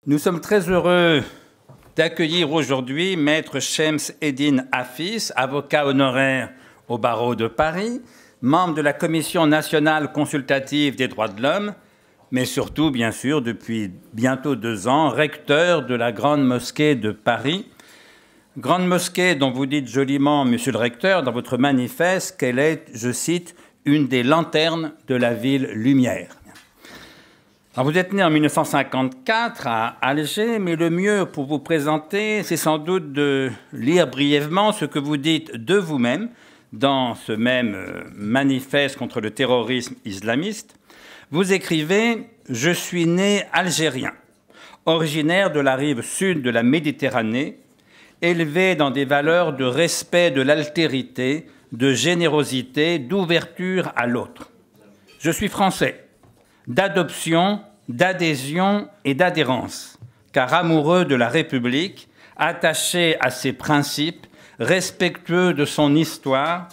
Nous sommes très heureux d'accueillir aujourd'hui Maître Shems Eddine Hafis, avocat honoraire au barreau de Paris, membre de la Commission nationale consultative des droits de l'homme, mais surtout, bien sûr, depuis bientôt 2 ans, recteur de la Grande Mosquée de Paris. Grande Mosquée dont vous dites joliment, monsieur le recteur, dans votre manifeste, qu'elle est, je cite, une des lanternes de la ville lumière. Alors, vous êtes né en 1954 à Alger, mais le mieux pour vous présenter, c'est sans doute de lire brièvement ce que vous dites de vous-même dans ce même manifeste contre le terrorisme islamiste. Vous écrivez « Je suis né algérien, originaire de la rive sud de la Méditerranée, élevé dans des valeurs de respect de l'altérité, de générosité, d'ouverture à l'autre. Je suis français, d'adoption, d'adhésion et d'adhérence, car amoureux de la République, attaché à ses principes, respectueux de son histoire,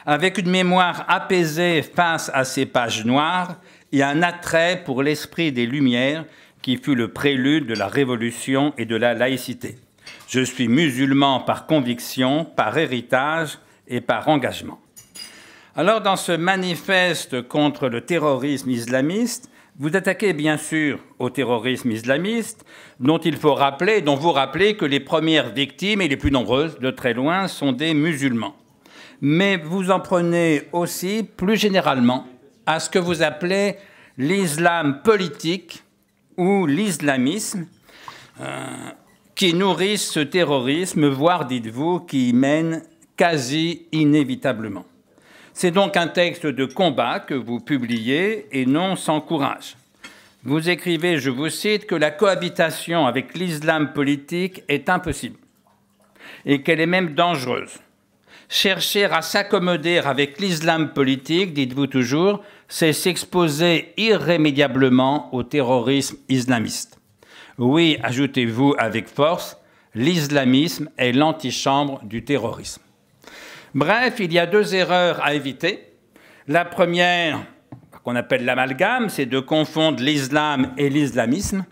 avec une mémoire apaisée face à ses pages noires et un attrait pour l'esprit des Lumières qui fut le prélude de la Révolution et de la laïcité. Je suis musulman par conviction, par héritage et par engagement. » Alors, dans ce manifeste contre le terrorisme islamiste, vous attaquez bien sûr au terrorisme islamiste, dont vous rappelez que les premières victimes, et les plus nombreuses de très loin, sont des musulmans. Mais vous en prenez aussi, plus généralement, à ce que vous appelez l'islam politique ou l'islamisme, qui nourrissent ce terrorisme, voire, dites-vous, qui y mène quasi inévitablement. C'est donc un texte de combat que vous publiez et non sans courage. Vous écrivez, je vous cite, que la cohabitation avec l'islam politique est impossible et qu'elle est même dangereuse. Chercher à s'accommoder avec l'islam politique, dites-vous toujours, c'est s'exposer irrémédiablement au terrorisme islamiste. Oui, ajoutez-vous avec force, l'islamisme est l'antichambre du terrorisme. Bref, il y a 2 erreurs à éviter. La première, qu'on appelle l'amalgame, c'est de confondre l'islam et l'islamisme.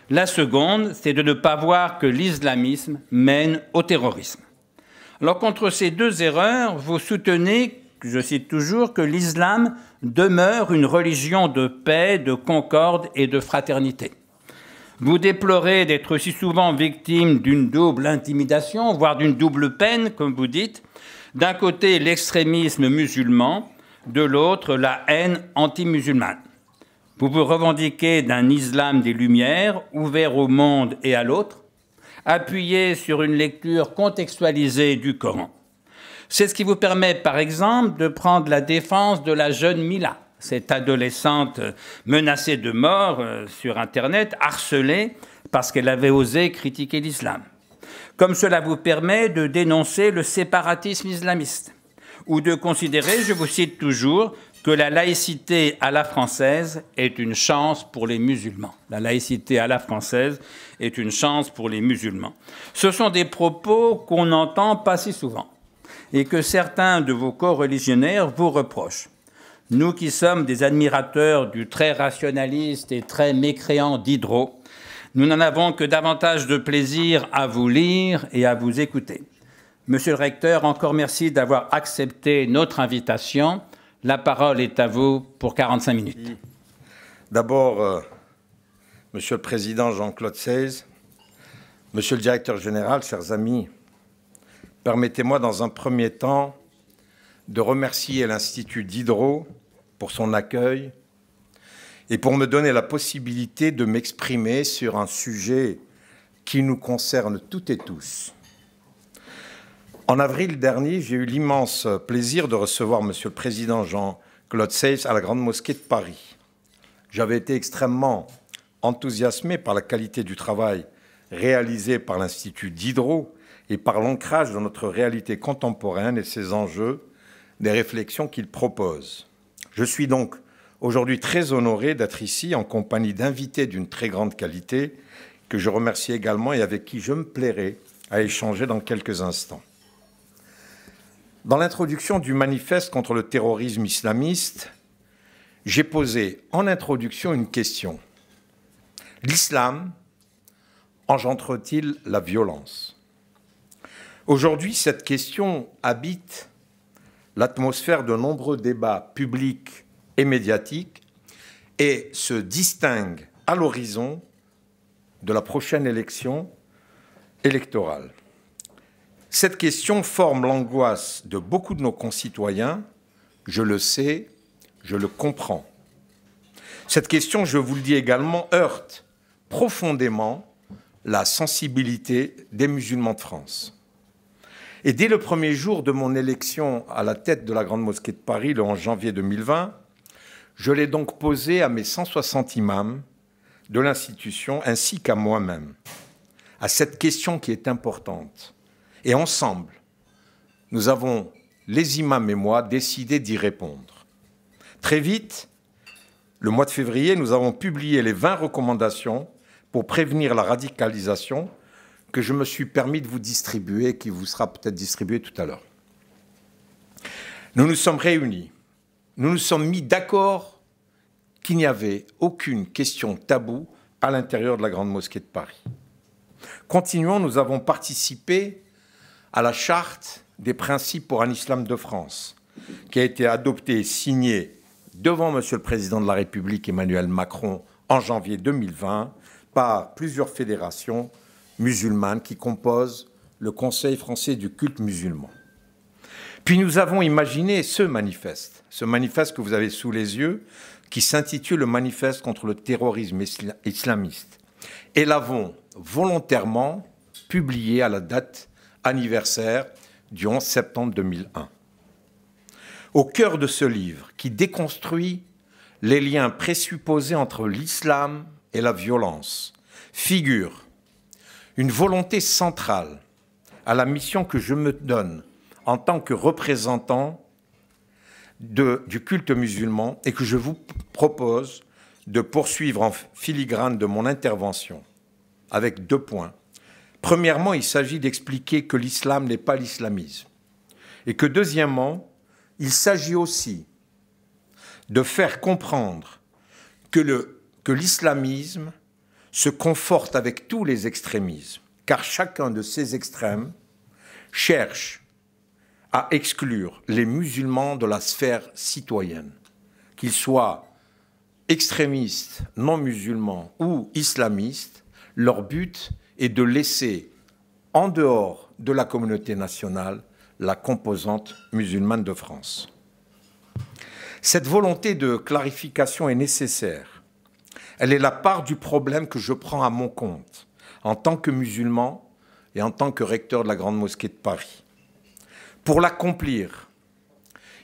La seconde, c'est de ne pas voir que l'islamisme mène au terrorisme. Alors, contre ces 2 erreurs, vous soutenez, je cite toujours, que l'islam demeure une religion de paix, de concorde et de fraternité. Vous déplorez d'être si souvent victime d'une double intimidation, voire d'une double peine, comme vous dites. D'un côté, l'extrémisme musulman, de l'autre, la haine anti-musulmane. Vous vous revendiquez d'un islam des Lumières, ouvert au monde et à l'autre, appuyé sur une lecture contextualisée du Coran. C'est ce qui vous permet, par exemple, de prendre la défense de la jeune Mila, cette adolescente menacée de mort sur Internet, harcelée parce qu'elle avait osé critiquer l'islam. Comme cela vous permet de dénoncer le séparatisme islamiste, ou de considérer, je vous cite toujours, que la laïcité à la française est une chance pour les musulmans. La laïcité à la française est une chance pour les musulmans. Ce sont des propos qu'on n'entend pas si souvent et que certains de vos coreligionnaires vous reprochent. Nous qui sommes des admirateurs du très rationaliste et très mécréant Diderot, nous n'en avons que davantage de plaisir à vous lire et à vous écouter. Monsieur le recteur, encore merci d'avoir accepté notre invitation. La parole est à vous pour 45 minutes. D'abord, Monsieur le Président Jean-Claude Seyss, Monsieur le Directeur général, chers amis, permettez-moi dans un premier temps de remercier l'Institut Diderot pour son accueil et pour me donner la possibilité de m'exprimer sur un sujet qui nous concerne toutes et tous. En avril dernier, j'ai eu l'immense plaisir de recevoir Monsieur le Président Jean-Claude Seyss à la Grande Mosquée de Paris. J'avais été extrêmement enthousiasmé par la qualité du travail réalisé par l'Institut Diderot et par l'ancrage dans notre réalité contemporaine et ses enjeux, des réflexions qu'il propose. Je suis donc aujourd'hui très honoré d'être ici en compagnie d'invités d'une très grande qualité que je remercie également et avec qui je me plairai à échanger dans quelques instants. Dans l'introduction du manifeste contre le terrorisme islamiste, j'ai posé en introduction une question. L'islam engendre-t-il la violence? Aujourd'hui, cette question habite l'atmosphère de nombreux débats publics et médiatiques et se distingue à l'horizon de la prochaine élection électorale. Cette question forme l'angoisse de beaucoup de nos concitoyens. Je le sais, je le comprends. Cette question, je vous le dis également, heurte profondément la sensibilité des musulmans de France. Et dès le premier jour de mon élection à la tête de la Grande Mosquée de Paris, le 11 janvier 2020, je l'ai donc posée à mes 160 imams de l'institution ainsi qu'à moi-même, à cette question qui est importante. Et ensemble, nous avons, les imams et moi, décidé d'y répondre. Très vite, le mois de février, nous avons publié les 20 recommandations pour prévenir la radicalisation que je me suis permis de vous distribuer et qui vous sera peut-être distribué tout à l'heure. Nous nous sommes réunis, nous nous sommes mis d'accord qu'il n'y avait aucune question taboue à l'intérieur de la Grande Mosquée de Paris. Continuons, nous avons participé à la charte des principes pour un islam de France, qui a été adoptée et signée devant Monsieur le Président de la République Emmanuel Macron en janvier 2020 par plusieurs fédérations musulmanes qui composent le Conseil français du culte musulman. Puis nous avons imaginé ce manifeste que vous avez sous les yeux, qui s'intitule le Manifeste contre le terrorisme islamiste. Et l'avons volontairement publié à la date anniversaire du 11 septembre 2001. Au cœur de ce livre, qui déconstruit les liens présupposés entre l'islam et la violence, figure une volonté centrale à la mission que je me donne en tant que représentant du culte musulman et que je vous propose de poursuivre en filigrane de mon intervention avec 2 points. Premièrement, il s'agit d'expliquer que l'islam n'est pas l'islamisme et que deuxièmement, il s'agit aussi de faire comprendre que l'islamisme se conforte avec tous les extrémismes, car chacun de ces extrêmes cherche à exclure les musulmans de la sphère citoyenne, qu'ils soient extrémistes, non musulmans ou islamistes. Leur but est de laisser en dehors de la communauté nationale la composante musulmane de France. Cette volonté de clarification est nécessaire. Elle est la part du problème que je prends à mon compte en tant que musulman et en tant que recteur de la Grande Mosquée de Paris. Pour l'accomplir,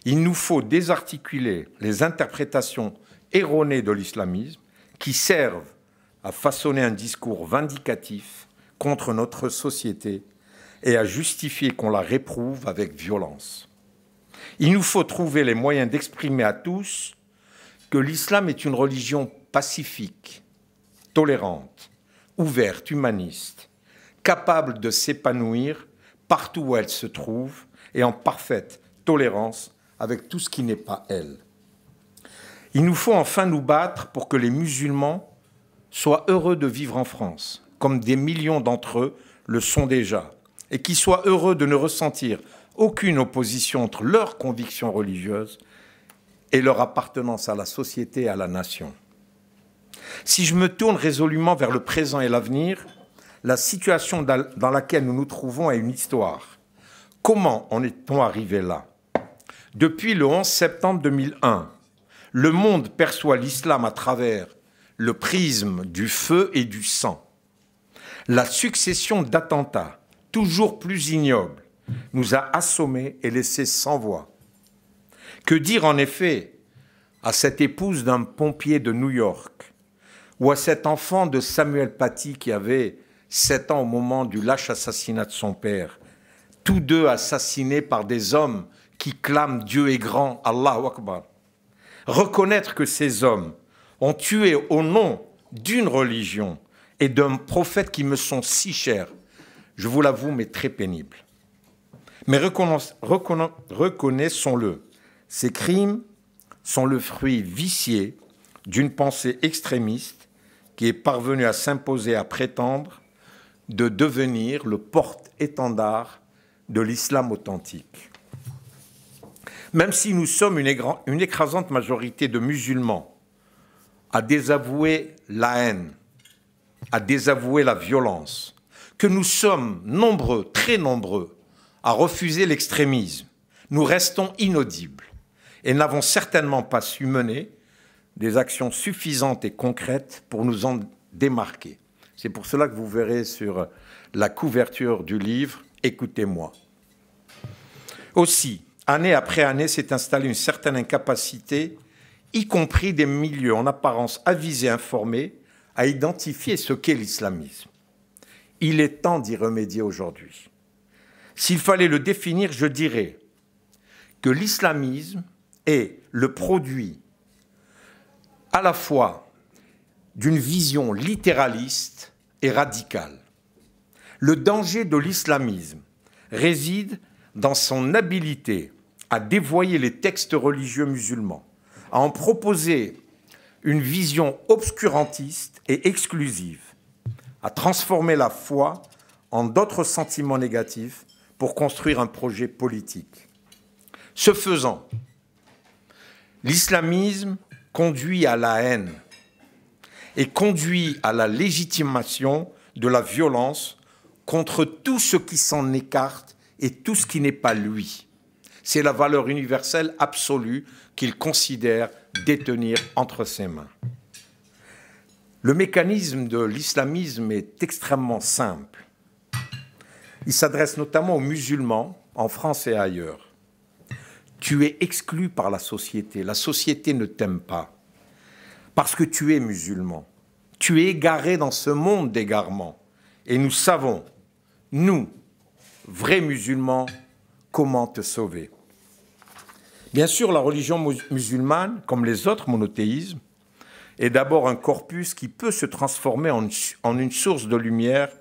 il nous faut désarticuler les interprétations erronées de l'islamisme qui servent à façonner un discours vindicatif contre notre société et à justifier qu'on la réprouve avec violence. Il nous faut trouver les moyens d'exprimer à tous que l'islam est une religion pacifique, tolérante, ouverte, humaniste, capable de s'épanouir partout où elle se trouve et en parfaite tolérance avec tout ce qui n'est pas elle. Il nous faut enfin nous battre pour que les musulmans soient heureux de vivre en France, comme des millions d'entre eux le sont déjà, et qu'ils soient heureux de ne ressentir aucune opposition entre leurs convictions religieuses et leur appartenance à la société et à la nation. Si je me tourne résolument vers le présent et l'avenir, la situation dans laquelle nous nous trouvons a une histoire. Comment en est-on arrivé là? Depuis le 11 septembre 2001, le monde perçoit l'islam à travers le prisme du feu et du sang. La succession d'attentats, toujours plus ignobles, nous a assommés et laissés sans voix. Que dire en effet à cette épouse d'un pompier de New York ou à cet enfant de Samuel Paty qui avait 7 ans au moment du lâche assassinat de son père, tous deux assassinés par des hommes qui clament Dieu est grand, Allahu Akbar. Reconnaître que ces hommes ont tué au nom d'une religion et d'un prophète qui me sont si chers, je vous l'avoue, mais très pénible. Mais reconnaissons-le, ces crimes sont le fruit vicié d'une pensée extrémiste qui est parvenue à s'imposer, à prétendre de devenir le porte-étendard de l'islam authentique. Même si nous sommes une écrasante majorité de musulmans à désavouer la haine, à désavouer la violence, que nous sommes nombreux, très nombreux, à refuser l'extrémisme, nous restons inaudibles et n'avons certainement pas su mener des actions suffisantes et concrètes pour nous en démarquer. C'est pour cela que vous verrez sur la couverture du livre « Écoutez-moi ». Aussi, année après année, s'est installée une certaine incapacité, y compris des milieux en apparence avisés, informés, à identifier ce qu'est l'islamisme. Il est temps d'y remédier aujourd'hui. S'il fallait le définir, je dirais que l'islamisme est le produit à la fois d'une vision littéraliste et radicale. Le danger de l'islamisme réside dans son habileté à dévoyer les textes religieux musulmans, à en proposer une vision obscurantiste et exclusive, à transformer la foi en d'autres sentiments négatifs pour construire un projet politique. Ce faisant, l'islamisme conduit à la haine et conduit à la légitimation de la violence contre tout ce qui s'en écarte et tout ce qui n'est pas lui. C'est la valeur universelle absolue qu'il considère détenir entre ses mains. Le mécanisme de l'islamisme est extrêmement simple. Il s'adresse notamment aux musulmans en France et ailleurs. Tu es exclu par la société ne t'aime pas parce que tu es musulman. Tu es égaré dans ce monde d'égarement. Et nous savons, nous, vrais musulmans, comment te sauver. Bien sûr, la religion musulmane, comme les autres monothéismes, est d'abord un corpus qui peut se transformer en une source de lumière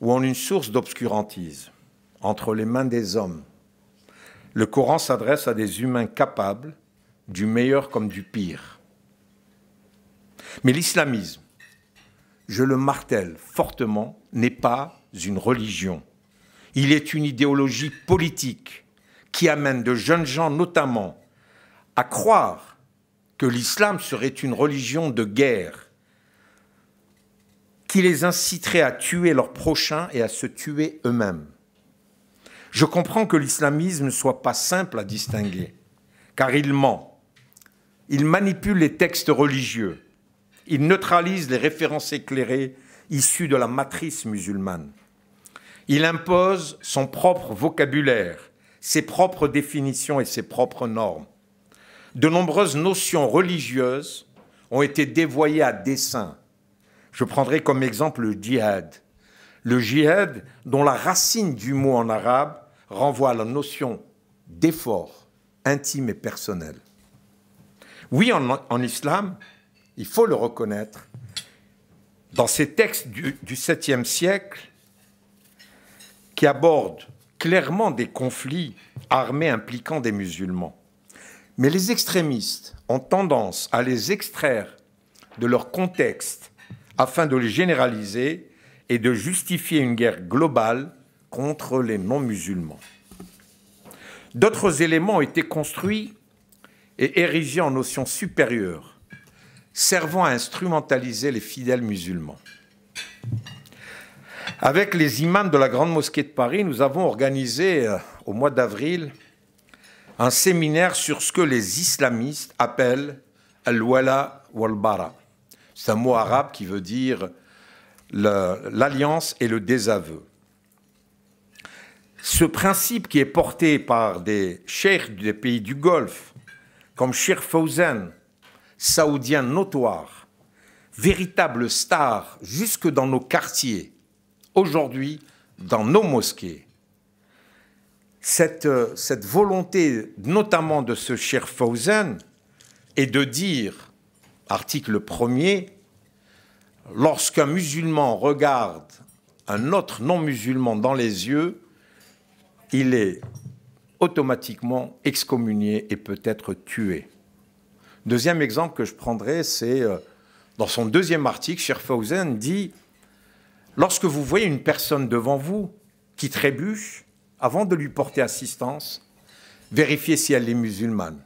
ou en une source d'obscurantisme entre les mains des hommes. Le Coran s'adresse à des humains capables du meilleur comme du pire. Mais l'islamisme, je le martèle fortement, n'est pas une religion. Il est une idéologie politique qui amène de jeunes gens notamment à croire que l'islam serait une religion de guerre, qui les inciterait à tuer leurs prochains et à se tuer eux-mêmes. Je comprends que l'islamisme ne soit pas simple à distinguer, car il ment, il manipule les textes religieux, il neutralise les références éclairées issues de la matrice musulmane. Il impose son propre vocabulaire, ses propres définitions et ses propres normes. De nombreuses notions religieuses ont été dévoyées à dessein. Je prendrai comme exemple le djihad. Le djihad, dont la racine du mot en arabe renvoie à la notion d'effort intime et personnel. Oui, en islam, il faut le reconnaître, dans ces textes du 7e siècle, qui abordent clairement des conflits armés impliquant des musulmans. Mais les extrémistes ont tendance à les extraire de leur contexte afin de les généraliser et de justifier une guerre globale contre les non-musulmans. D'autres éléments ont été construits et érigés en notions supérieures, servant à instrumentaliser les fidèles musulmans. Avec les imams de la Grande Mosquée de Paris, nous avons organisé au mois d'avril un séminaire sur ce que les islamistes appellent al-wala wal-bara. C'est un mot arabe qui veut dire l'alliance et le désaveu. Ce principe qui est porté par des cheikhs des pays du Golfe, comme Cheikh Fawzan, saoudien notoire, véritable star jusque dans nos quartiers, aujourd'hui dans nos mosquées. Cette volonté, notamment de ce Cheikh Fawzan, est de dire, article 1er, lorsqu'un musulman regarde un autre non-musulman dans les yeux, il est automatiquement excommunié et peut être tué. Deuxième exemple que je prendrai, c'est dans son deuxième article, Cheikh Fawzan dit Lorsque vous voyez une personne devant vous qui trébuche, avant de lui porter assistance, vérifiez si elle est musulmane.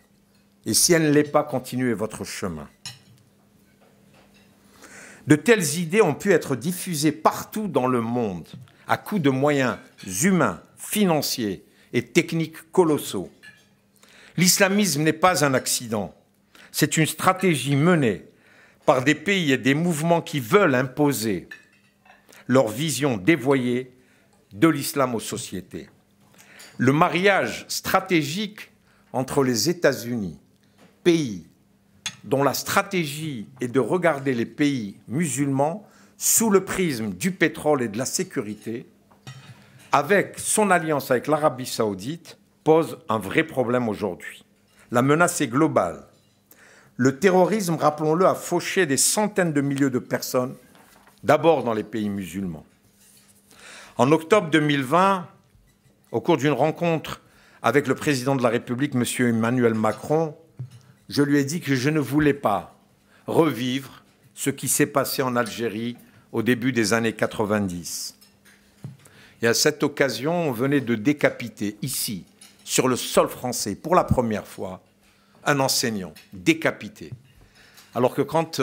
Et si elle ne l'est pas, continuez votre chemin. De telles idées ont pu être diffusées partout dans le monde, à coups de moyens humains, financiers et techniques colossaux. L'islamisme n'est pas un accident, c'est une stratégie menée par des pays et des mouvements qui veulent imposer leur vision dévoyée de l'islam aux sociétés. Le mariage stratégique entre les États-Unis, pays dont la stratégie est de regarder les pays musulmans sous le prisme du pétrole et de la sécurité, avec son alliance avec l'Arabie saoudite, pose un vrai problème aujourd'hui. La menace est globale. Le terrorisme, rappelons-le, a fauché des centaines de milliers de personnes, d'abord dans les pays musulmans. En octobre 2020, au cours d'une rencontre avec le président de la République, M. Emmanuel Macron, je lui ai dit que je ne voulais pas revivre ce qui s'est passé en Algérie au début des années 90. Et à cette occasion, on venait de décapiter ici, sur le sol français, pour la première fois, un enseignant décapité. Alors que quand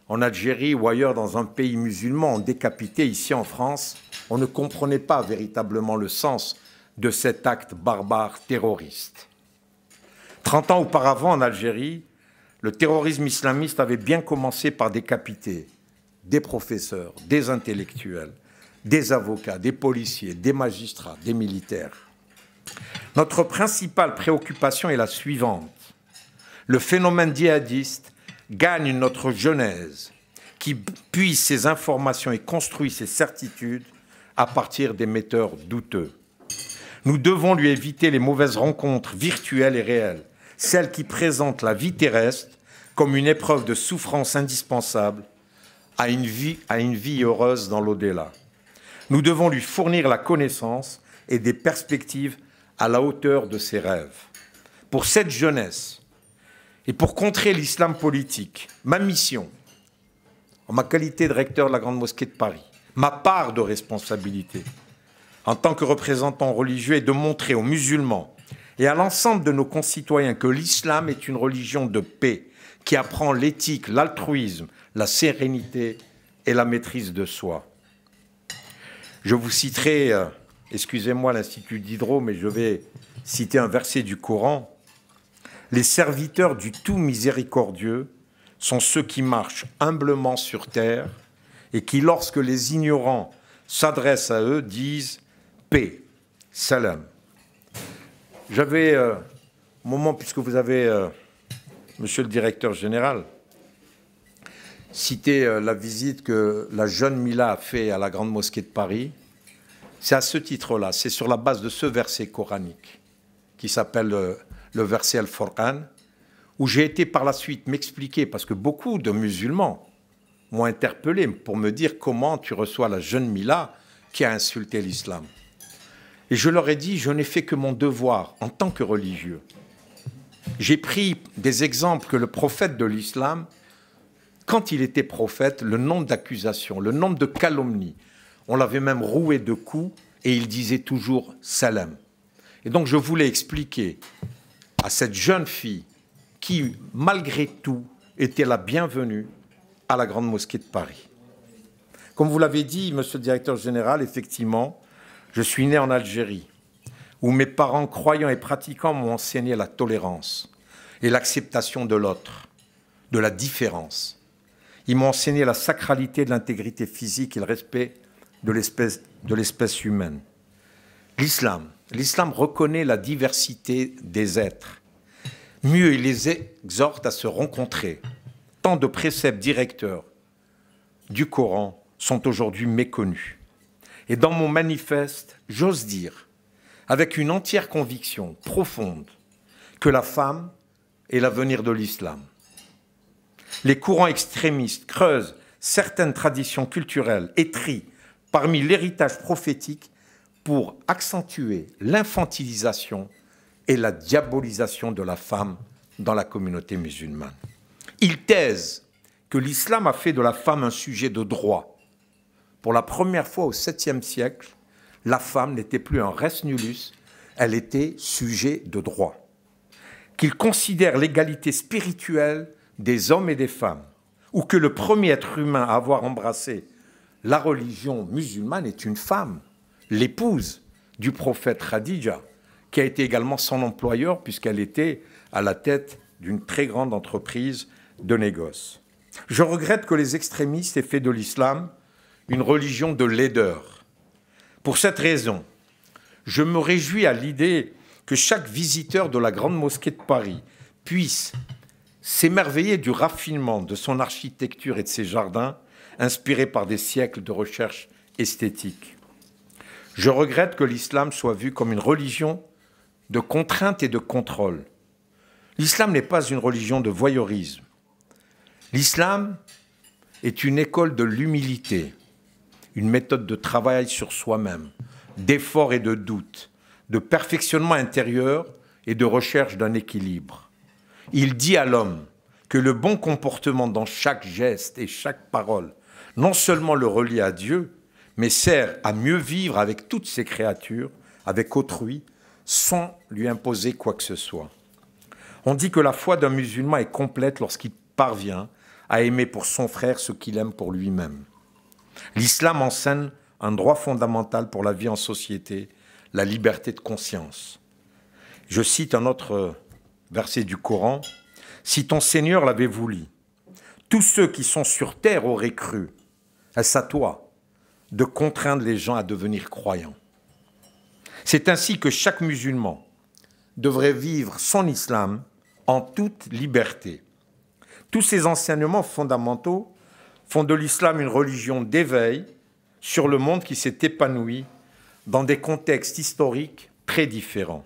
en Algérie ou ailleurs dans un pays musulman on décapitait, ici en France, on ne comprenait pas véritablement le sens de cet acte barbare terroriste. 30 ans auparavant, en Algérie, le terrorisme islamiste avait bien commencé par décapiter des professeurs, des intellectuels, des avocats, des policiers, des magistrats, des militaires. Notre principale préoccupation est la suivante. Le phénomène djihadiste gagne notre genèse, qui puise ses informations et construit ses certitudes à partir d'émetteurs douteux. Nous devons lui éviter les mauvaises rencontres virtuelles et réelles, celles qui présentent la vie terrestre comme une épreuve de souffrance indispensable à une vie heureuse dans l'au-delà. Nous devons lui fournir la connaissance et des perspectives à la hauteur de ses rêves. Pour cette jeunesse et pour contrer l'islam politique, ma mission, en ma qualité de recteur de la Grande Mosquée de Paris, ma part de responsabilité, en tant que représentant religieux, est de montrer aux musulmans et à l'ensemble de nos concitoyens que l'islam est une religion de paix qui apprend l'éthique, l'altruisme, la sérénité et la maîtrise de soi. Je vous citerai, excusez-moi l'Institut Diderot, mais je vais citer un verset du Coran. « Les serviteurs du tout miséricordieux sont ceux qui marchent humblement sur terre et qui, lorsque les ignorants s'adressent à eux, disent « paix, salam ». J'avais, au moment, puisque vous avez, monsieur le directeur général, cité la visite que la jeune Mila a fait à la Grande Mosquée de Paris, c'est à ce titre-là, c'est sur la base de ce verset coranique qui s'appelle le verset Al-Furqan, où j'ai été par la suite m'expliquer, parce que beaucoup de musulmans m'ont interpellé pour me dire comment tu reçois la jeune Mila qui a insulté l'islam. Et je leur ai dit, je n'ai fait que mon devoir en tant que religieux. J'ai pris des exemples que le prophète de l'islam, quand il était prophète, le nombre d'accusations, le nombre de calomnies, on l'avait même roué de coups et il disait toujours « salam ». Et donc je voulais expliquer à cette jeune fille qui, malgré tout, était la bienvenue à la Grande Mosquée de Paris. Comme vous l'avez dit, monsieur le directeur général, effectivement, je suis né en Algérie, où mes parents, croyants et pratiquants, m'ont enseigné la tolérance et l'acceptation de l'autre, de la différence. Ils m'ont enseigné la sacralité de l'intégrité physique et le respect de l'espèce humaine. L'islam reconnaît la diversité des êtres. Mieux, il les exhorte à se rencontrer. Tant de préceptes directeurs du Coran sont aujourd'hui méconnus. Et dans mon manifeste, j'ose dire, avec une entière conviction profonde, que la femme est l'avenir de l'islam. Les courants extrémistes creusent certaines traditions culturelles et trient parmi l'héritage prophétique pour accentuer l'infantilisation et la diabolisation de la femme dans la communauté musulmane. Ils taisent que l'islam a fait de la femme un sujet de droit, pour la première fois au 7e siècle, la femme n'était plus un res nullus, elle était sujet de droit. Qu'il considère l'égalité spirituelle des hommes et des femmes, ou que le premier être humain à avoir embrassé la religion musulmane est une femme, l'épouse du prophète Khadija, qui a été également son employeur puisqu'elle était à la tête d'une très grande entreprise de négoce. Je regrette que les extrémistes aient fait de l'islam une religion de laideur. Pour cette raison, je me réjouis à l'idée que chaque visiteur de la Grande Mosquée de Paris puisse s'émerveiller du raffinement de son architecture et de ses jardins, inspirés par des siècles de recherche esthétique. Je regrette que l'islam soit vu comme une religion de contrainte et de contrôle. L'islam n'est pas une religion de voyeurisme. L'islam est une école de l'humilité, une méthode de travail sur soi-même, d'effort et de doute, de perfectionnement intérieur et de recherche d'un équilibre. Il dit à l'homme que le bon comportement dans chaque geste et chaque parole non seulement le relie à Dieu, mais sert à mieux vivre avec toutes ses créatures, avec autrui, sans lui imposer quoi que ce soit. On dit que la foi d'un musulman est complète lorsqu'il parvient à aimer pour son frère ce qu'il aime pour lui-même. L'islam enseigne un droit fondamental pour la vie en société, la liberté de conscience. Je cite un autre verset du Coran, « Si ton Seigneur l'avait voulu, tous ceux qui sont sur terre auraient cru. Est-ce à toi de contraindre les gens à devenir croyants ?» C'est ainsi que chaque musulman devrait vivre son islam en toute liberté. Tous ces enseignements fondamentaux font de l'islam une religion d'éveil sur le monde qui s'est épanoui dans des contextes historiques très différents.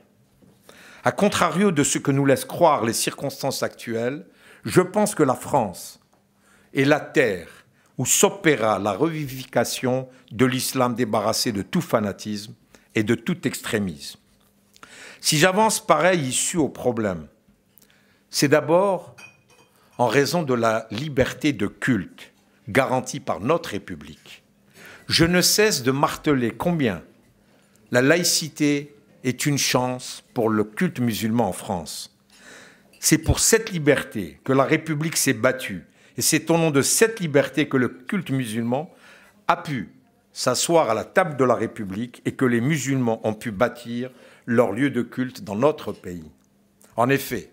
À contrario de ce que nous laissent croire les circonstances actuelles, je pense que la France est la terre où s'opéra la revivification de l'islam débarrassé de tout fanatisme et de tout extrémisme. Si j'avance pareil issue au problème, c'est d'abord en raison de la liberté de culte garantie par notre République. Je ne cesse de marteler combien la laïcité est une chance pour le culte musulman en France. C'est pour cette liberté que la République s'est battue, et c'est au nom de cette liberté que le culte musulman a pu s'asseoir à la table de la République et que les musulmans ont pu bâtir leur lieu de culte dans notre pays. En effet,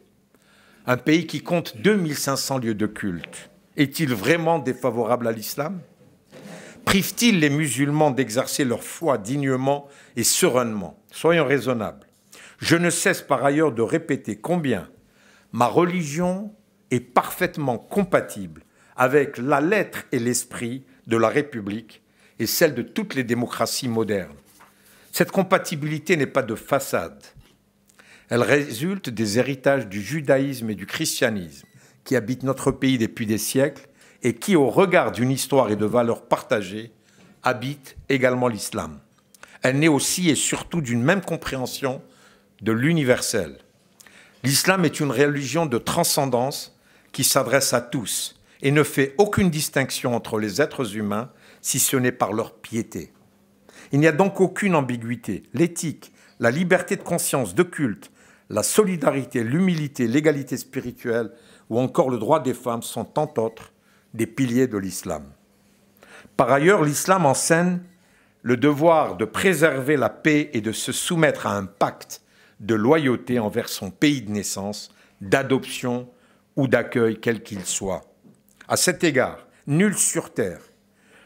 un pays qui compte 2500 lieux de culte, est-il vraiment défavorable à l'islam? Prive-t-il les musulmans d'exercer leur foi dignement et sereinement? Soyons raisonnables. Je ne cesse par ailleurs de répéter combien ma religion est parfaitement compatible avec la lettre et l'esprit de la République et celle de toutes les démocraties modernes. Cette compatibilité n'est pas de façade. Elle résulte des héritages du judaïsme et du christianisme qui habitent notre pays depuis des siècles et qui, au regard d'une histoire et de valeurs partagées, habitent également l'islam. Elle naît aussi et surtout d'une même compréhension de l'universel. L'islam est une religion de transcendance qui s'adresse à tous et ne fait aucune distinction entre les êtres humains si ce n'est par leur piété. Il n'y a donc aucune ambiguïté. L'éthique, la liberté de conscience, de culte, la solidarité, l'humilité, l'égalité spirituelle ou encore le droit des femmes sont tant autres des piliers de l'islam. Par ailleurs, l'islam enseigne le devoir de préserver la paix et de se soumettre à un pacte de loyauté envers son pays de naissance, d'adoption ou d'accueil quel qu'il soit. À cet égard, nul sur terre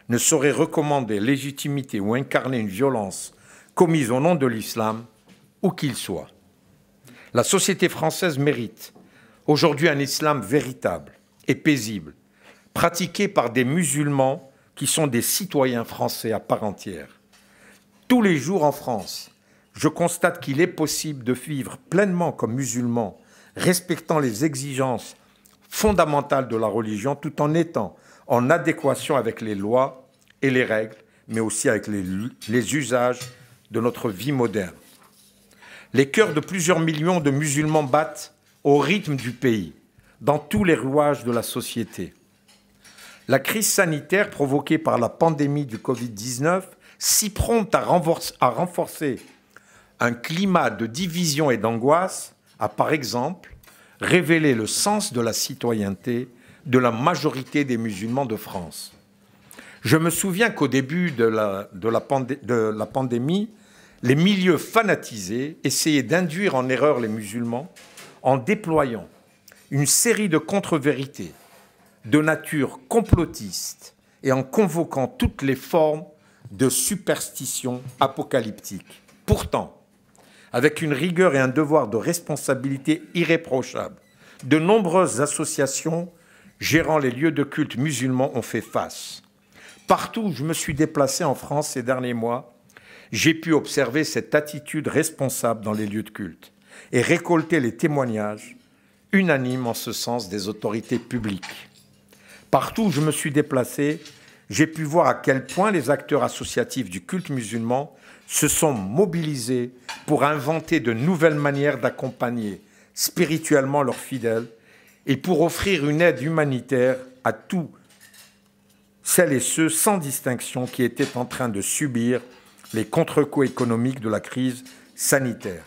ne saurait recommander, légitimité ou incarner une violence commise au nom de l'islam, où qu'il soit. La société française mérite aujourd'hui un islam véritable et paisible, pratiqué par des musulmans qui sont des citoyens français à part entière. Tous les jours en France, je constate qu'il est possible de vivre pleinement comme musulman, respectant les exigences fondamentales de la religion, tout en étant en adéquation avec les lois et les règles, mais aussi avec les usages de notre vie moderne. Les cœurs de plusieurs millions de musulmans battent au rythme du pays, dans tous les rouages de la société. La crise sanitaire provoquée par la pandémie du Covid-19, si prompte à renforcer un climat de division et d'angoisse, a par exemple révélé le sens de la citoyenneté de la majorité des musulmans de France. Je me souviens qu'au début de la pandémie, les milieux fanatisés essayaient d'induire en erreur les musulmans en déployant une série de contre-vérités de nature complotiste et en convoquant toutes les formes de superstition apocalyptique. Pourtant, avec une rigueur et un devoir de responsabilité irréprochables, de nombreuses associations gérant les lieux de culte musulmans ont fait face. Partout où je me suis déplacé en France ces derniers mois, j'ai pu observer cette attitude responsable dans les lieux de culte et récolter les témoignages unanimes en ce sens des autorités publiques. Partout où je me suis déplacé, j'ai pu voir à quel point les acteurs associatifs du culte musulman se sont mobilisés pour inventer de nouvelles manières d'accompagner spirituellement leurs fidèles et pour offrir une aide humanitaire à tous celles et ceux sans distinction qui étaient en train de subir les contre-coups économiques de la crise sanitaire.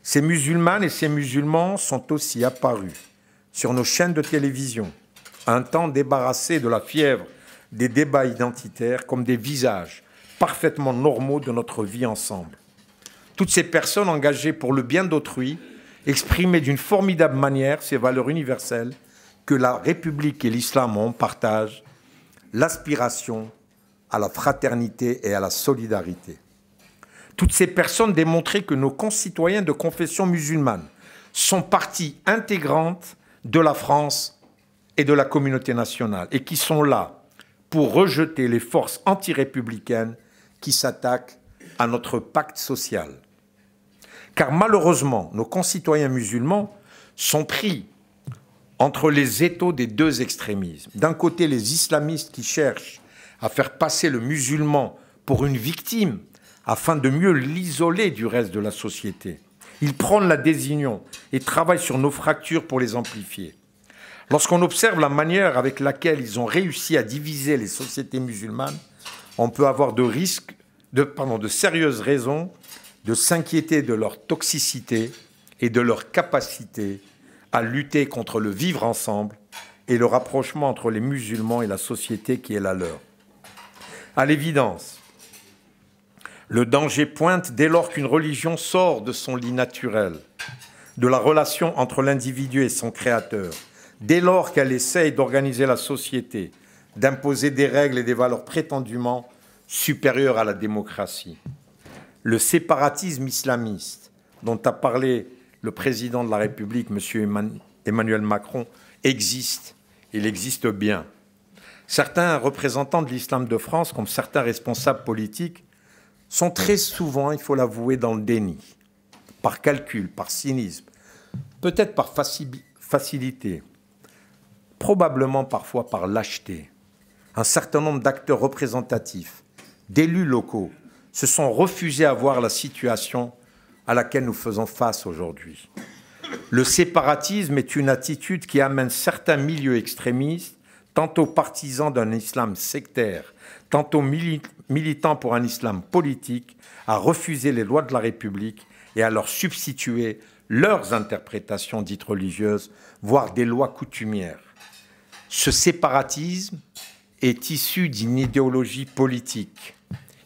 Ces musulmanes et ces musulmans sont aussi apparus sur nos chaînes de télévision, un temps débarrassés de la fièvre des débats identitaires comme des visages parfaitement normaux de notre vie ensemble. Toutes ces personnes engagées pour le bien d'autrui exprimaient d'une formidable manière ces valeurs universelles que la République et l'islam en partagent, l'aspiration à la fraternité et à la solidarité. Toutes ces personnes démontraient que nos concitoyens de confession musulmane sont partie intégrante de la France et de la communauté nationale et qui sont là pour rejeter les forces antirépublicaines qui s'attaquent à notre pacte social. Car malheureusement, nos concitoyens musulmans sont pris entre les étaux des deux extrémismes. D'un côté, les islamistes qui cherchent à faire passer le musulman pour une victime afin de mieux l'isoler du reste de la société. Ils prônent la désunion et travaillent sur nos fractures pour les amplifier. Lorsqu'on observe la manière avec laquelle ils ont réussi à diviser les sociétés musulmanes, on peut avoir de sérieuses raisons de s'inquiéter de leur toxicité et de leur capacité à lutter contre le vivre ensemble et le rapprochement entre les musulmans et la société qui est la leur. À l'évidence, le danger pointe dès lors qu'une religion sort de son lit naturel, de la relation entre l'individu et son créateur, dès lors qu'elle essaye d'organiser la société, d'imposer des règles et des valeurs prétendument supérieures à la démocratie. Le séparatisme islamiste dont a parlé le président de la République, M. Emmanuel Macron, existe. Il existe bien. Certains représentants de l'islam de France, comme certains responsables politiques, sont très souvent, il faut l'avouer, dans le déni, par calcul, par cynisme, peut-être par facilité, probablement parfois par lâcheté. Un certain nombre d'acteurs représentatifs, d'élus locaux, se sont refusés à voir la situation à laquelle nous faisons face aujourd'hui. Le séparatisme est une attitude qui amène certains milieux extrémistes, tantôt partisans d'un islam sectaire, tantôt militants pour un islam politique, à refuser les lois de la République et à leur substituer leurs interprétations dites religieuses, voire des lois coutumières. Ce séparatisme est issu d'une idéologie politique.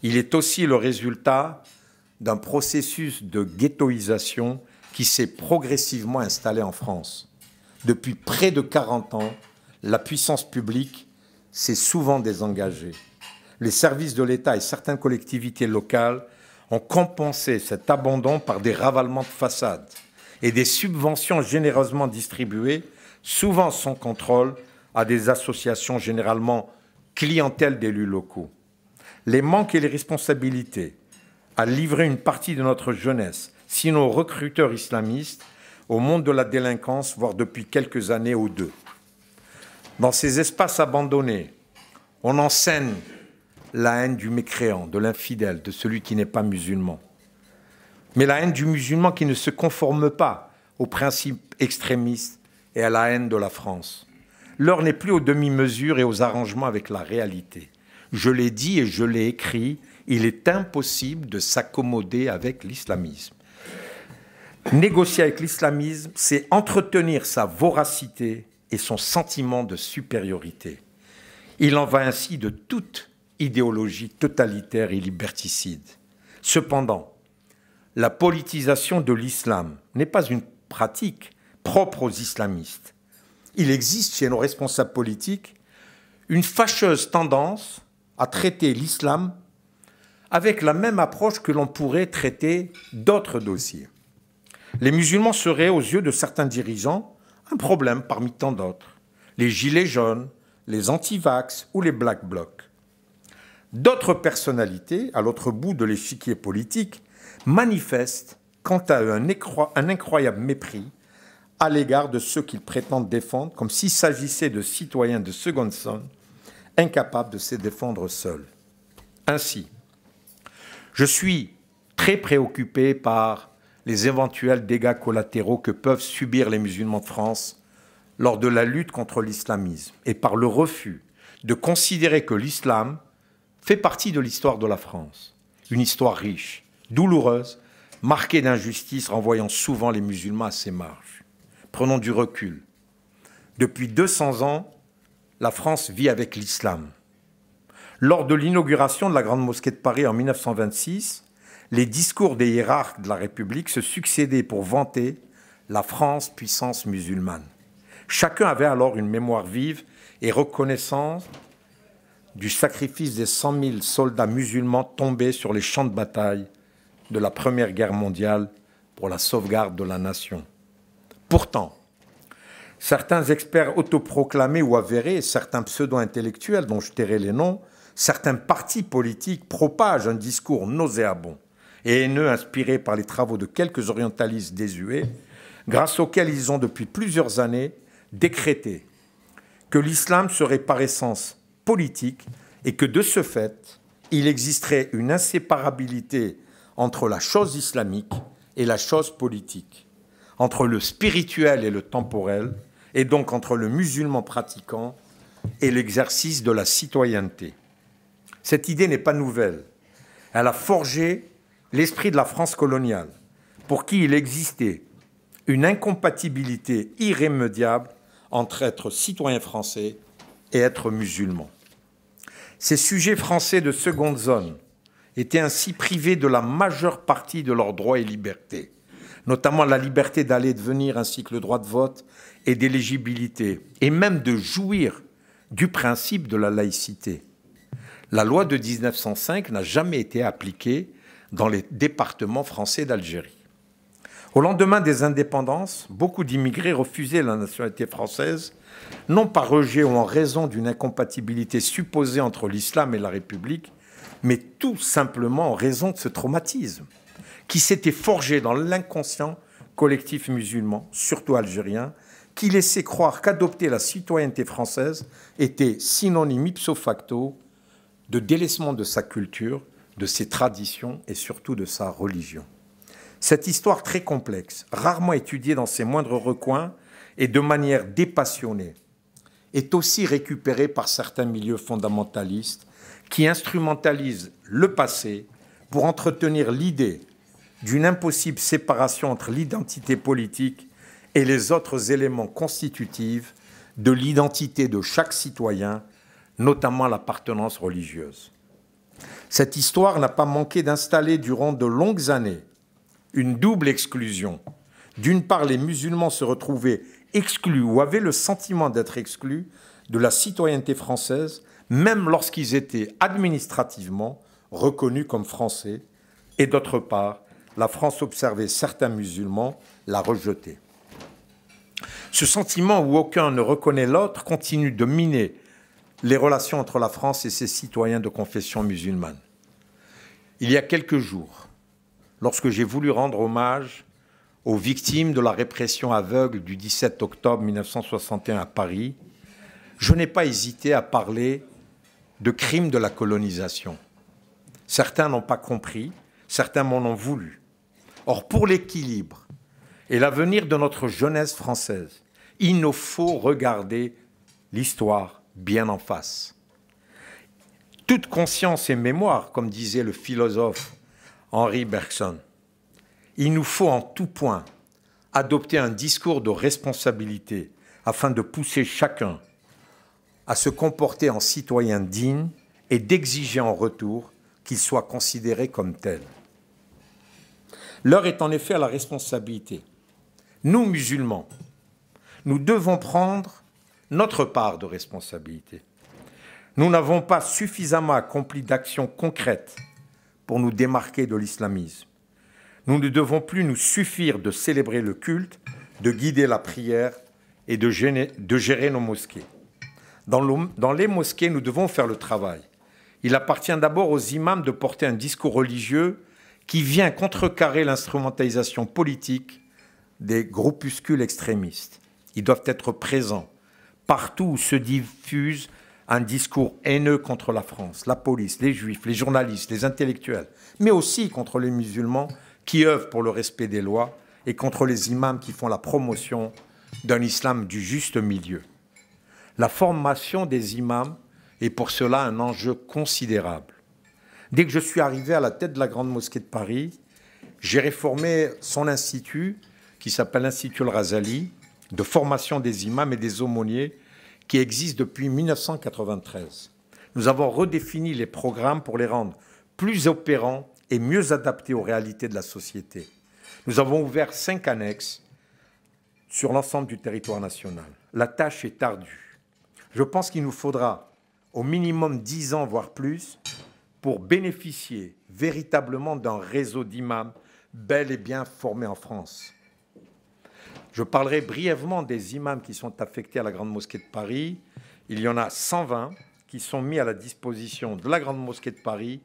Il est aussi le résultat d'un processus de ghettoisation qui s'est progressivement installé en France. Depuis près de 40 ans, la puissance publique s'est souvent désengagée. Les services de l'État et certaines collectivités locales ont compensé cet abandon par des ravalements de façades et des subventions généreusement distribuées, souvent sans contrôle, à des associations généralement clientèle d'élus locaux. Les manques et les responsabilités à livrer une partie de notre jeunesse, sinon aux recruteurs islamistes, au monde de la délinquance, voire depuis quelques années ou deux. Dans ces espaces abandonnés, on enseigne la haine du mécréant, de l'infidèle, de celui qui n'est pas musulman. Mais la haine du musulman qui ne se conforme pas aux principes extrémistes et à la haine de la France. L'heure n'est plus aux demi-mesures et aux arrangements avec la réalité. Je l'ai dit et je l'ai écrit, il est impossible de s'accommoder avec l'islamisme. Négocier avec l'islamisme, c'est entretenir sa voracité et son sentiment de supériorité. Il en va ainsi de toute idéologie totalitaire et liberticide. Cependant, la politisation de l'islam n'est pas une pratique propre aux islamistes. Il existe chez nos responsables politiques une fâcheuse tendance à traiter l'islam avec la même approche que l'on pourrait traiter d'autres dossiers. Les musulmans seraient, aux yeux de certains dirigeants, un problème parmi tant d'autres. Les gilets jaunes, les anti-vax ou les black blocs. D'autres personnalités, à l'autre bout de l'échiquier politique, manifestent quant à eux un incroyable mépris à l'égard de ceux qu'ils prétendent défendre, comme s'il s'agissait de citoyens de seconde zone, incapables de se défendre seuls. Ainsi, je suis très préoccupé par les éventuels dégâts collatéraux que peuvent subir les musulmans de France lors de la lutte contre l'islamisme et par le refus de considérer que l'islam fait partie de l'histoire de la France. Une histoire riche, douloureuse, marquée d'injustices, renvoyant souvent les musulmans à ses marges. Prenons du recul. Depuis 200 ans, la France vit avec l'islam. Lors de l'inauguration de la Grande Mosquée de Paris en 1926, les discours des hiérarques de la République se succédaient pour vanter la France puissance musulmane. Chacun avait alors une mémoire vive et reconnaissance du sacrifice des 100 000 soldats musulmans tombés sur les champs de bataille de la Première Guerre mondiale pour la sauvegarde de la nation. Pourtant, certains experts autoproclamés ou avérés, certains pseudo-intellectuels dont je tairai les noms, certains partis politiques propagent un discours nauséabond et haineux inspiré par les travaux de quelques orientalistes désuets, grâce auxquels ils ont depuis plusieurs années décrété que l'islam serait par essence politique et que de ce fait, il existerait une inséparabilité entre la chose islamique et la chose politique, entre le spirituel et le temporel, et donc entre le musulman pratiquant et l'exercice de la citoyenneté. Cette idée n'est pas nouvelle. Elle a forgé l'esprit de la France coloniale, pour qui il existait une incompatibilité irrémédiable entre être citoyen français et être musulman. Ces sujets français de seconde zone étaient ainsi privés de la majeure partie de leurs droits et libertés, notamment la liberté d'aller et de venir ainsi que le droit de vote et d'éligibilité, et même de jouir du principe de la laïcité. La loi de 1905 n'a jamais été appliquée dans les départements français d'Algérie. Au lendemain des indépendances, beaucoup d'immigrés refusaient la nationalité française, non par rejet ou en raison d'une incompatibilité supposée entre l'islam et la République, mais tout simplement en raison de ce traumatisme qui s'était forgé dans l'inconscient collectif musulman, surtout algérien, qui laissait croire qu'adopter la citoyenneté française était synonyme ipso facto de délaissement de sa culture, de ses traditions et surtout de sa religion. Cette histoire très complexe, rarement étudiée dans ses moindres recoins et de manière dépassionnée, est aussi récupérée par certains milieux fondamentalistes qui instrumentalisent le passé pour entretenir l'idée d'une impossible séparation entre l'identité politique et les autres éléments constitutifs de l'identité de chaque citoyen, notamment l'appartenance religieuse. Cette histoire n'a pas manqué d'installer durant de longues années une double exclusion. D'une part, les musulmans se retrouvaient exclus ou avaient le sentiment d'être exclus de la citoyenneté française, même lorsqu'ils étaient administrativement reconnus comme français, et d'autre part, la France observait certains musulmans la rejeter. Ce sentiment où aucun ne reconnaît l'autre continue de miner les relations entre la France et ses citoyens de confession musulmane. Il y a quelques jours, lorsque j'ai voulu rendre hommage aux victimes de la répression aveugle du 17 octobre 1961 à Paris, je n'ai pas hésité à parler de crimes de la colonisation. Certains n'ont pas compris, certains m'en ont voulu. Or, pour l'équilibre et l'avenir de notre jeunesse française, il nous faut regarder l'histoire bien en face. Toute conscience et mémoire, comme disait le philosophe Henri Bergson. Il nous faut en tout point adopter un discours de responsabilité afin de pousser chacun à se comporter en citoyen digne et d'exiger en retour qu'il soit considéré comme tel. L'heure est en effet à la responsabilité. Nous, musulmans, nous devons prendre notre part de responsabilité. Nous n'avons pas suffisamment accompli d'actions concrètes pour nous démarquer de l'islamisme. Nous ne devons plus nous suffire de célébrer le culte, de guider la prière et de gérer nos mosquées. Dans les mosquées, nous devons faire le travail. Il appartient d'abord aux imams de porter un discours religieux qui vient contrecarrer l'instrumentalisation politique des groupuscules extrémistes. Ils doivent être présents partout où se diffuse un discours haineux contre la France, la police, les juifs, les journalistes, les intellectuels, mais aussi contre les musulmans qui œuvrent pour le respect des lois et contre les imams qui font la promotion d'un islam du juste milieu. La formation des imams est pour cela un enjeu considérable. Dès que je suis arrivé à la tête de la Grande Mosquée de Paris, j'ai réformé son institut, qui s'appelle l'Institut Al-Razali, de formation des imams et des aumôniers, qui existe depuis 1993. Nous avons redéfini les programmes pour les rendre plus opérants et mieux adaptés aux réalités de la société. Nous avons ouvert 5 annexes sur l'ensemble du territoire national. La tâche est ardue. Je pense qu'il nous faudra au minimum 10 ans, voire plus, pour bénéficier véritablement d'un réseau d'imams bel et bien formés en France. Je parlerai brièvement des imams qui sont affectés à la Grande Mosquée de Paris. Il y en a 120 qui sont mis à la disposition de la Grande Mosquée de Paris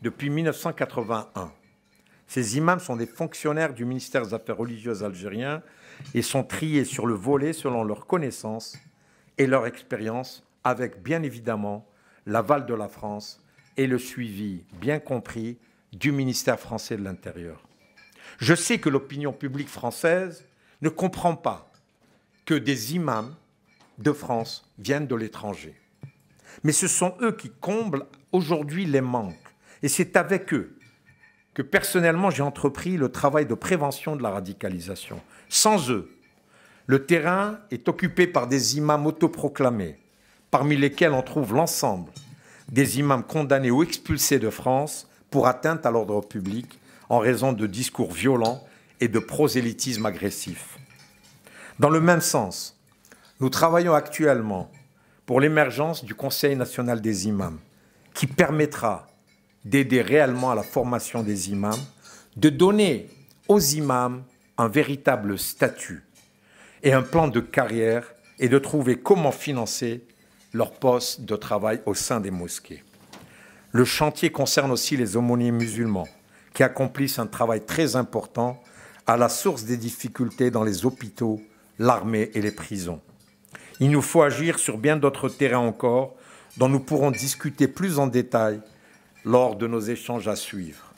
depuis 1981. Ces imams sont des fonctionnaires du ministère des Affaires religieuses algérien et sont triés sur le volet selon leurs connaissances et leur expérience, avec bien évidemment l'aval de la France et le suivi bien compris du ministère français de l'Intérieur. Je sais que l'opinion publique française ne comprend pas que des imams de France viennent de l'étranger. Mais ce sont eux qui comblent aujourd'hui les manques. Et c'est avec eux que personnellement j'ai entrepris le travail de prévention de la radicalisation. Sans eux, le terrain est occupé par des imams autoproclamés, parmi lesquels on trouve l'ensemble des imams condamnés ou expulsés de France pour atteinte à l'ordre public en raison de discours violents et de prosélytisme agressif. Dans le même sens, nous travaillons actuellement pour l'émergence du Conseil national des imams, qui permettra d'aider réellement à la formation des imams, de donner aux imams un véritable statut et un plan de carrière et de trouver comment financer leur poste de travail au sein des mosquées. Le chantier concerne aussi les aumôniers musulmans qui accomplissent un travail très important à la source des difficultés dans les hôpitaux, l'armée et les prisons. Il nous faut agir sur bien d'autres terrains encore dont nous pourrons discuter plus en détail lors de nos échanges à suivre.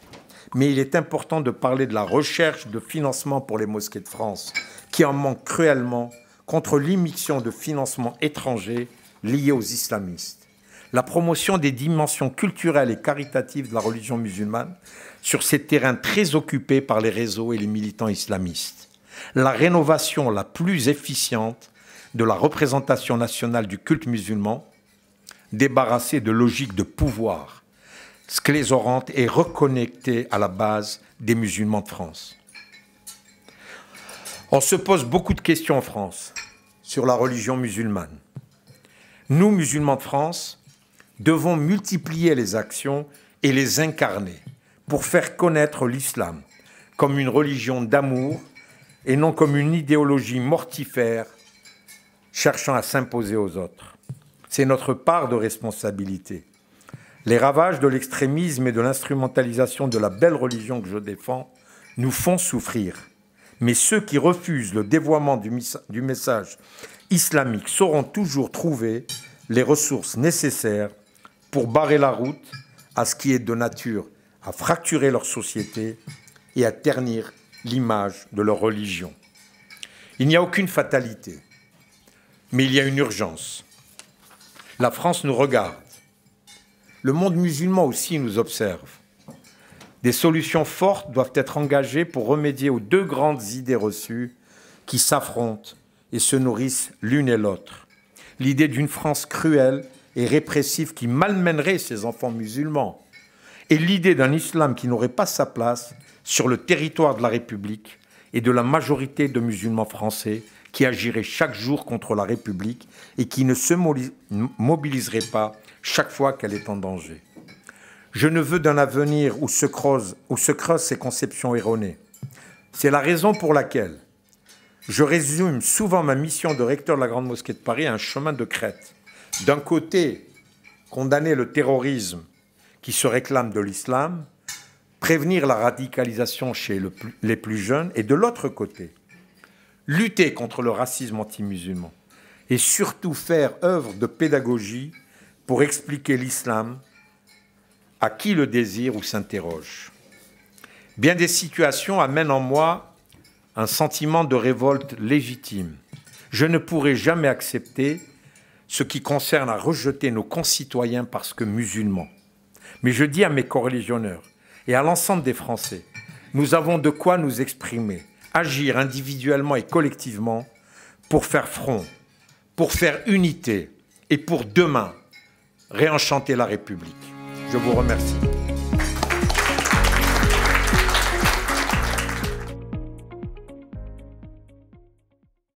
Mais il est important de parler de la recherche de financement pour les mosquées de France, qui en manque cruellement contre l'immixtion de financements étrangers liés aux islamistes. La promotion des dimensions culturelles et caritatives de la religion musulmane sur ces terrains très occupés par les réseaux et les militants islamistes. La rénovation la plus efficiente de la représentation nationale du culte musulman, débarrassée de logique de pouvoir sclérosante et reconnectée à la base des musulmans de France. On se pose beaucoup de questions en France sur la religion musulmane. Nous, musulmans de France, devons multiplier les actions et les incarner pour faire connaître l'islam comme une religion d'amour et non comme une idéologie mortifère cherchant à s'imposer aux autres. C'est notre part de responsabilité. Les ravages de l'extrémisme et de l'instrumentalisation de la belle religion que je défends nous font souffrir. Mais ceux qui refusent le dévoiement du message islamique sauront toujours trouver les ressources nécessaires pour barrer la route à ce qui est de nature à fracturer leur société et à ternir l'image de leur religion. Il n'y a aucune fatalité, mais il y a une urgence. La France nous regarde. Le monde musulman aussi nous observe. Des solutions fortes doivent être engagées pour remédier aux deux grandes idées reçues qui s'affrontent et se nourrissent l'une et l'autre. L'idée d'une France cruelle et répressive qui malmènerait ses enfants musulmans et l'idée d'un islam qui n'aurait pas sa place sur le territoire de la République et de la majorité de musulmans français qui agiraient chaque jour contre la République et qui ne se mobiliseraient pas chaque fois qu'elle est en danger. Je ne veux d'un avenir où se creusent ces conceptions erronées. C'est la raison pour laquelle je résume souvent ma mission de recteur de la Grande Mosquée de Paris à un chemin de crête. D'un côté, condamner le terrorisme qui se réclame de l'islam, prévenir la radicalisation chez les plus jeunes, et de l'autre côté, lutter contre le racisme anti-musulman et surtout faire œuvre de pédagogie pour expliquer l'islam à qui le désire ou s'interroge. Bien des situations amènent en moi un sentiment de révolte légitime. Je ne pourrai jamais accepter ce qui concerne à rejeter nos concitoyens parce que musulmans. Mais je dis à mes coreligionnaires et à l'ensemble des Français, nous avons de quoi nous exprimer, agir individuellement et collectivement pour faire front, pour faire unité et pour demain réenchanter la République. Je vous remercie.